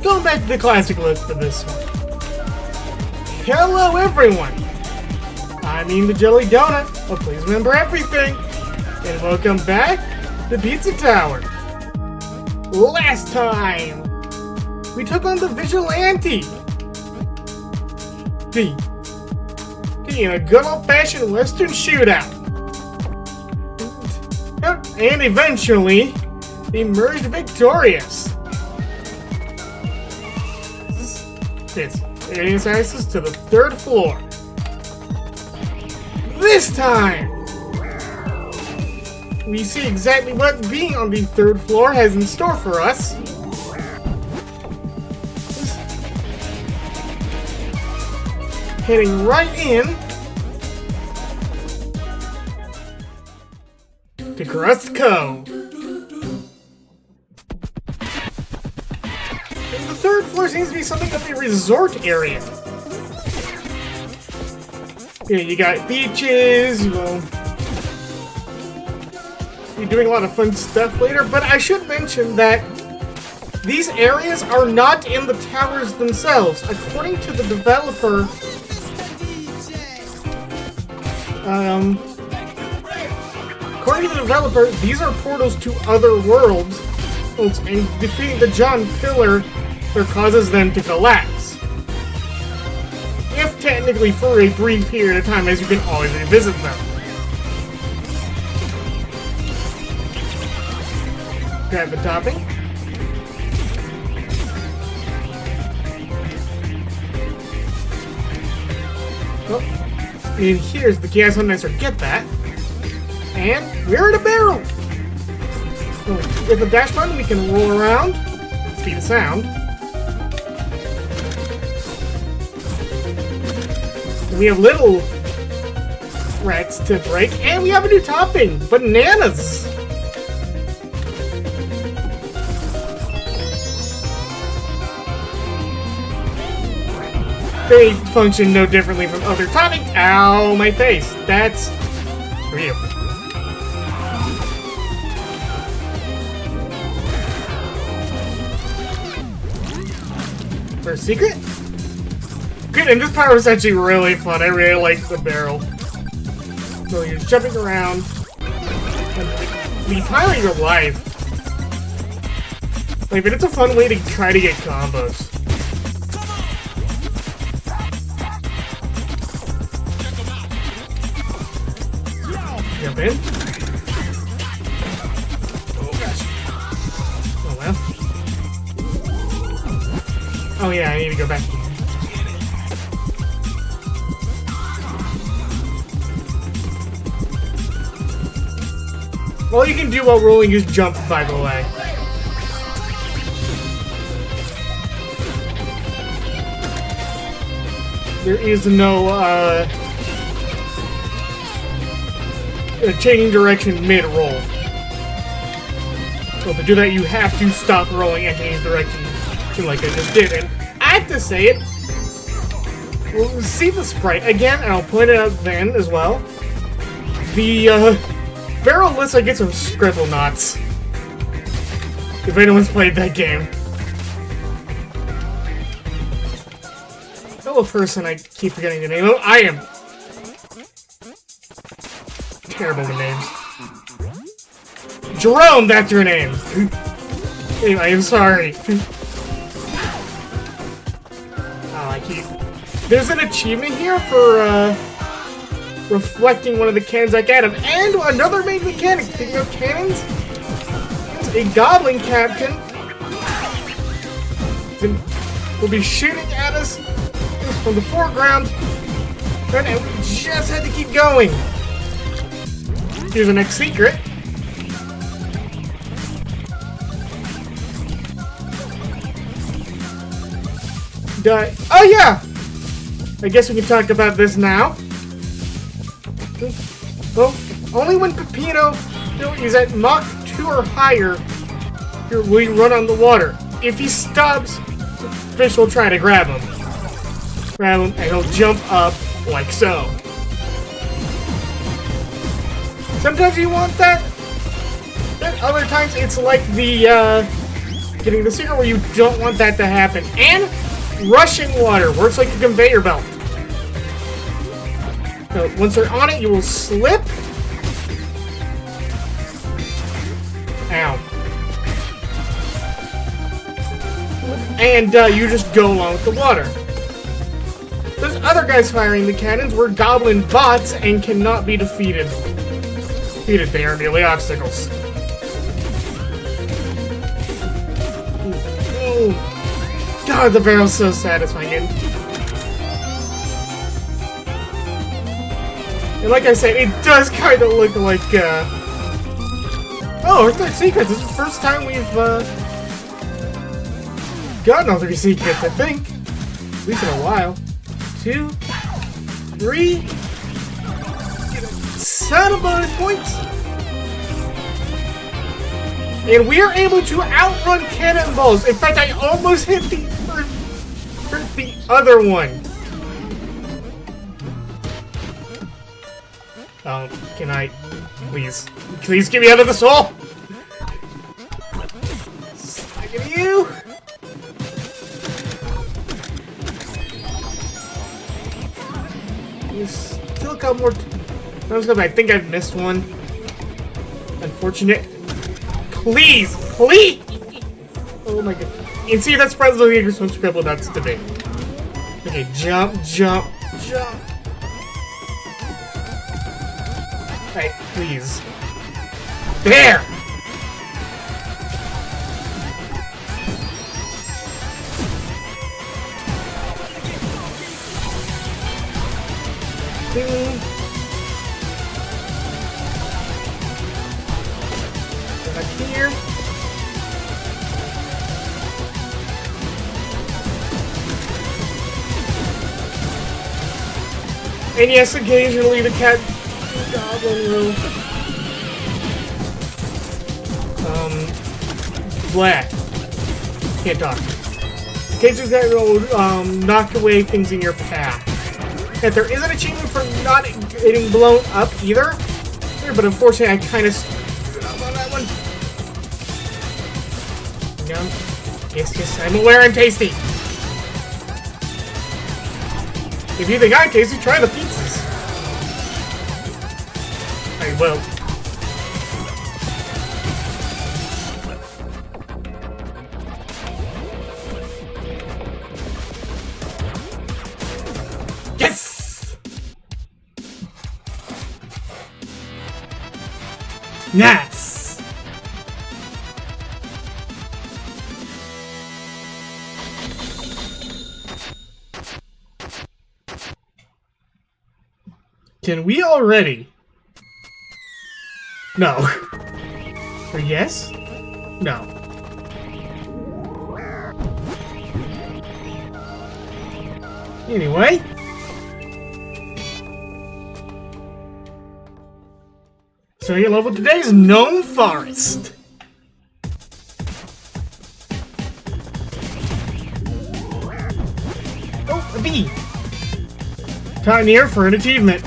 Going back to the classic list for this one. Hello, everyone! I mean the Jelly Donut, but please remember everything. And welcome back to Pizza Tower. Last time, we took on the Vigilante. In a good old-fashioned Western shootout. And eventually, emerged victorious. This is access to the 3rd floor. This time, we see exactly what being on the 3rd floor has in store for us. Heading right in to Crust Cove. The 3rd floor seems to be something of a resort area. Yeah, you got beaches, you're doing a lot of fun stuff later, but I should mention that these areas are not in the towers themselves. According to the developer, these are portals to other worlds, and defeating the John Pillar causes them to collapse. If technically for a brief period of time, as you can always revisit them. Grab the topping. Oh, and here's the gas condenser. Get that. And we're in a barrel! With the dash button, we can roll around, speed of sound. We have little rats to break, and we have a new topping! Bananas! They function no differently from other toppings. Ow, my face. That's real. First secret? Good, and this part was actually really fun. I really liked the barrel. So you're jumping around. And the time of your life. Like, but it's a fun way to try to get combos. Jump in. Oh gosh. Oh well. Oh yeah, I need to go back. All you can do while rolling is jump, by the way. There is no, changing direction mid-roll. So to do that, you have to stop rolling and change direction, like I just did. And I have to say it. We'll see the sprite again, and I'll point it out then as well. The barrel looks like it's some scribble knots. If anyone's played that game. Fellow person, I keep forgetting the name. Oh, I am terrible with names. Jerome, that's your name. Anyway, I'm sorry. There's an achievement here for reflecting one of the cannons I got him, and another main mechanic. Speaking of cannons, a goblin captain will be shooting at us from the foreground, and we just had to keep going. Here's the next secret. Oh yeah! I guess we can talk about this now. Well, only when Peppino is at Mach 2 or higher will he run on the water. If he stops, fish will try to grab him. And he'll jump up like so. Sometimes you want that. Then other times it's like the getting the secret where you don't want that to happen. And rushing water works like a conveyor belt. So once they're on it, you will slip. Ow. And you just go along with the water. Those other guys firing the cannons were goblin bots and cannot be defeated. They are merely obstacles. Oh, God, the barrel's so satisfying. And like I said, it does kind of look like, oh, our third secret. This is the first time we've, gotten all 3 secrets, I think. At least in a while. 2, 3. Son of bonus points. And we are able to outrun cannonballs. In fact, I almost hit the other one. Can I please get me out of this hole? Look at you. There's still a couple more. I think I've missed one. Unfortunate. Please! Oh my god. And see, that's probably the one scribble that's debate. Okay, jump. Alright, please. There! Here. And yes, occasionally the cat goblin will blah. Can't talk. Cages that will knock away things in your path. That there is an achievement for not getting blown up either. But unfortunately I kinda screwed up on that one. Yes, I'm aware I'm tasty. If you think I'm tasty, try the pizzas. I will. Yes! Nice! Can we already? No. Or yes? No. Anyway. So your level today is Gnome Forest. Oh, a bee. Time here for an achievement.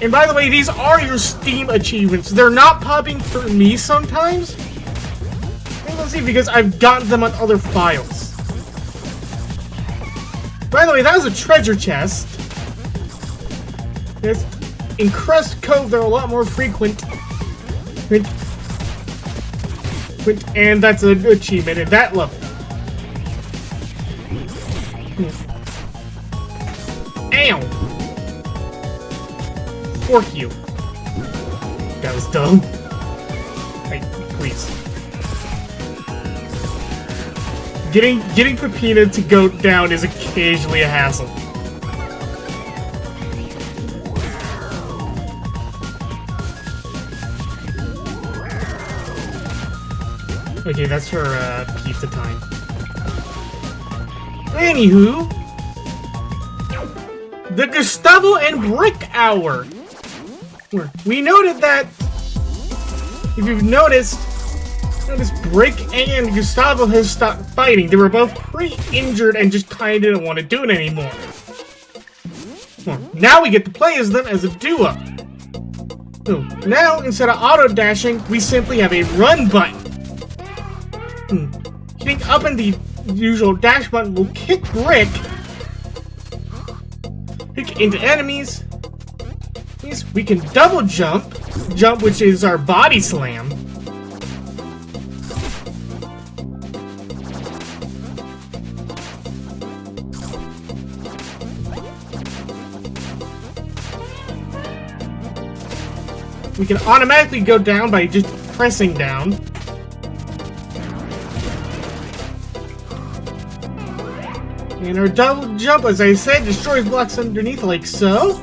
And by the way, these are your Steam achievements. They're not popping for me sometimes. And let's see, because I've gotten them on other files. By the way, that was a treasure chest. Yes. In Crust Cove, they're a lot more frequent. And that's an achievement at that level. Ow! Fork you. That was dumb. Hey, please. Getting Peppina to go down is occasionally a hassle. Okay, that's for pizza time. Anywho, the Gustavo and Brick Hour. We noted that, if you've noticed Brick and Gustavo has stopped fighting. They were both pretty injured and just kind of didn't want to do it anymore. Well, now we get to play as them as a duo. So now, instead of auto-dashing, we simply have a run button. Hitting up in the usual dash button will kick Rick. Kick into enemies. We can double jump. Jump, which is our body slam. We can automatically go down by just pressing down. And our double jump, as I said, destroys blocks underneath like so.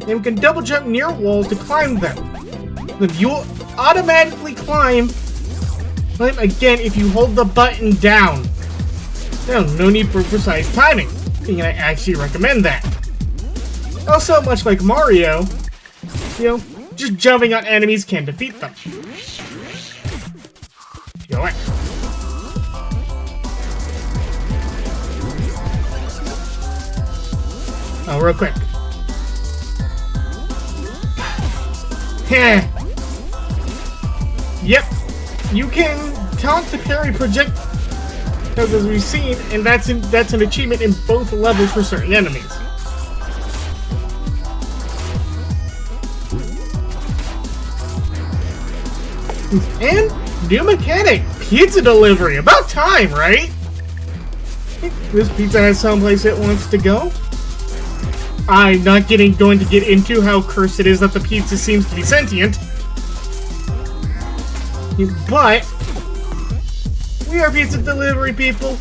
And we can double jump near walls to climb them. Then you'll automatically climb again if you hold the button down. No need for precise timing. And I actually recommend that. Also, much like Mario, just jumping on enemies can defeat them. Go away. Oh, real quick. Heh. Yep. You can taunt to parry projectiles, as we've seen, and that's an achievement in both levels for certain enemies. And new mechanic, pizza delivery. About time, right? This pizza has someplace it wants to go. I'm not going to get into how cursed it is that the pizza seems to be sentient. But we are pizza delivery people.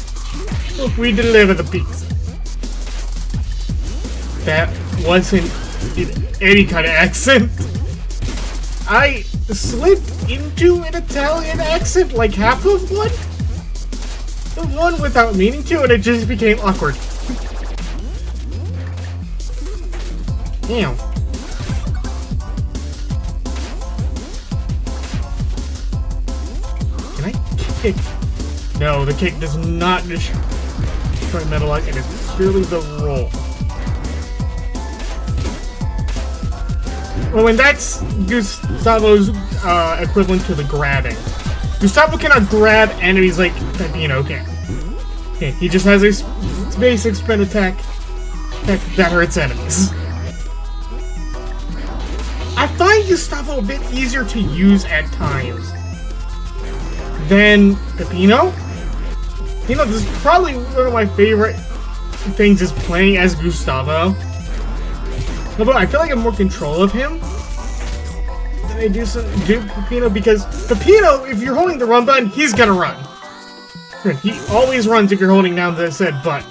We deliver the pizza. That wasn't in any kind of accent. I slipped into an Italian accent, like half of one? The one without meaning to, and it just became awkward. Damn. Can I kick? No, the kick does not destroy Metal Lock, and it's purely the roll. Well, and that's Gustavo's equivalent to the grabbing. Gustavo cannot grab enemies like Peppino can. Okay, he just has a basic spin attack that hurts enemies. I find Gustavo a bit easier to use at times than Peppino. This is probably one of my favorite things is playing as Gustavo. Although I feel like I have more control of him than I do Peppino, because Peppino, if you're holding the run button, he's gonna run. He always runs if you're holding down the said button.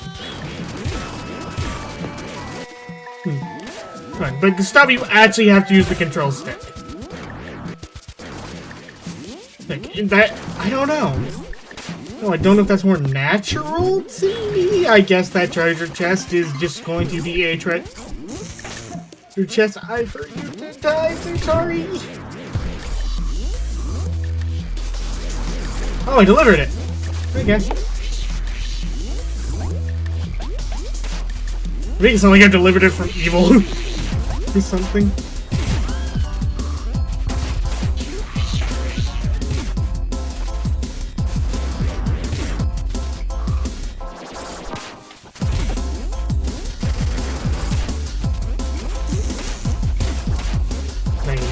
But Gustavo, you actually have to use the control stick. I don't know. I don't know if that's more natural to me. I guess that treasure chest is just going to be a your chest. I for you to die. I'm sorry. Oh, I delivered it. I guess. I think it sounds like I delivered it from evil or something.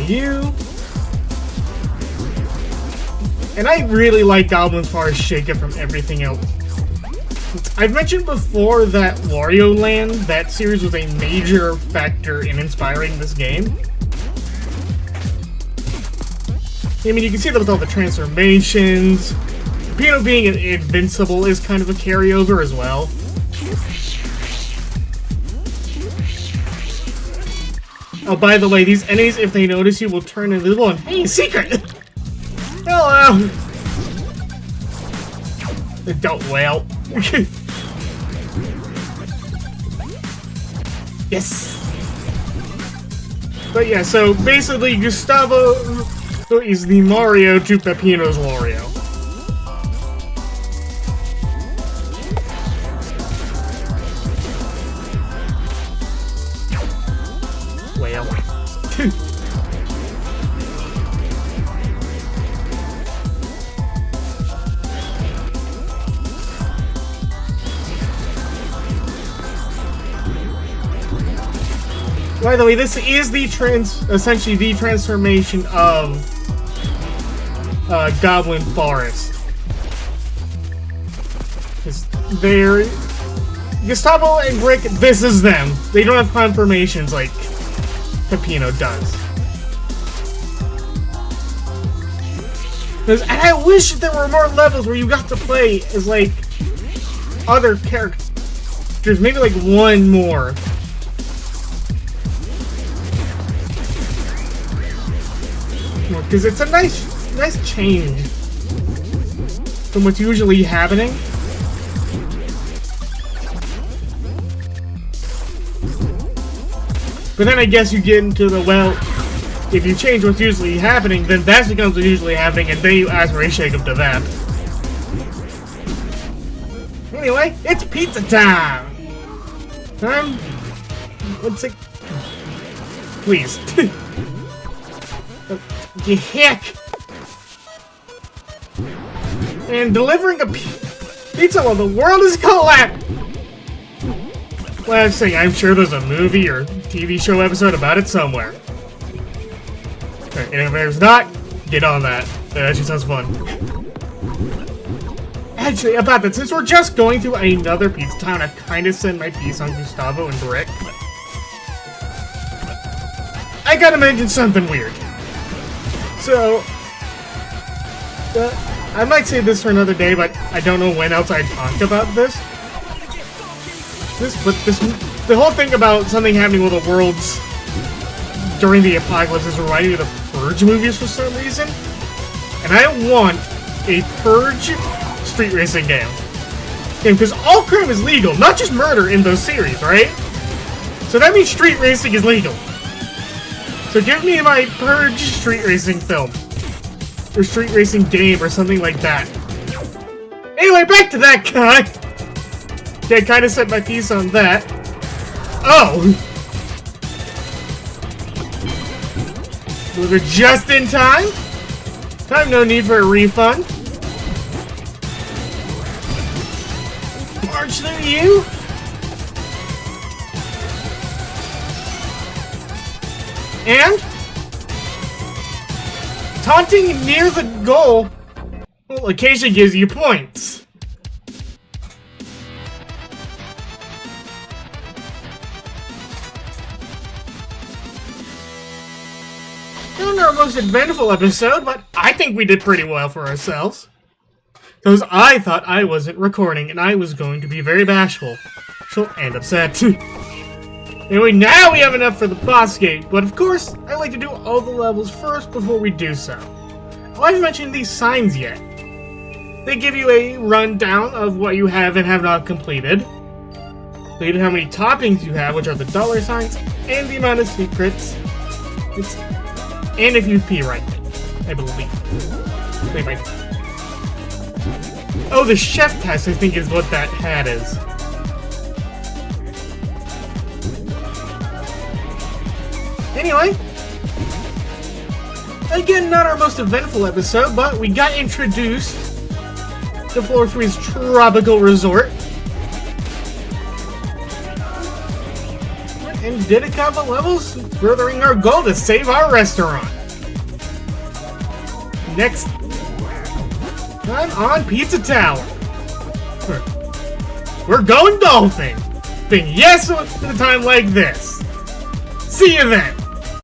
You. And I really like Goblin's Far Shake It from everything else. I've mentioned before that Wario Land, that series was a major factor in inspiring this game. I mean, you can see that with all the transformations. Peppino being invincible is kind of a carryover as well. Oh, by the way, these enemies, if they notice you, will turn invisible and, hey, secret! Hello! Don't wail. Yes! But yeah, so basically, Gustavo is the Mario to Peppino's Wario. By the way, this is the essentially the transformation of Goblin Forest. Because they're Gustavo and Rick. This is them. They don't have conformations like Peppino does. And I wish there were more levels where you got to play as like other characters. Maybe like one more. Because it's a nice change from what's usually happening. But then I guess you get into the, well, if you change what's usually happening, then that becomes what's usually happening, and then you ask for a shake-up to that. Anyway, it's pizza time! Let's see. Please. The heck! And delivering a pizza while the world is collapsed! Well, I'm saying, I'm sure there's a movie or TV show episode about it somewhere. And if there's not, get on that. That actually sounds fun. Actually, about that, since we're just going through another pizza town, I've kind of sent my piece on Gustavo and Rick. I gotta mention something weird. So, I might save this for another day, but I don't know when else I'd talk about this. The whole thing about something happening with the world's during the apocalypse is reminding me of the Purge movies for some reason. And I want a Purge street racing game. Because all crime is legal, not just murder in those series, right? So that means street racing is legal. So give me my Purge street racing film. Or street racing game or something like that. Anyway, back to that guy. Okay, I kind of set my piece on that. Oh! Delivered just in time? Time, no need for a refund. March through you? And? Taunting near the goal, well, occasionally gives you points. Not our most eventful episode, but I think we did pretty well for ourselves. Because I thought I wasn't recording, and I was going to be very bashful. And upset. Anyway, now we have enough for the boss gate, but of course, I like to do all the levels first before we do so. Oh, I haven't mentioned these signs yet. They give you a rundown of what you have and have not completed. They how many toppings you have, which are the dollar signs, and the amount of secrets. And if you pee right, I believe. Wait, wait. Oh, the chef test, I think, is what that hat is. Anyway, again, not our most eventful episode, but we got introduced to Floor 3's Tropical Resort. And did a couple levels, furthering our goal to save our restaurant. Next time on Pizza Tower. We're going golfing. Yes, at a time like this. See you then.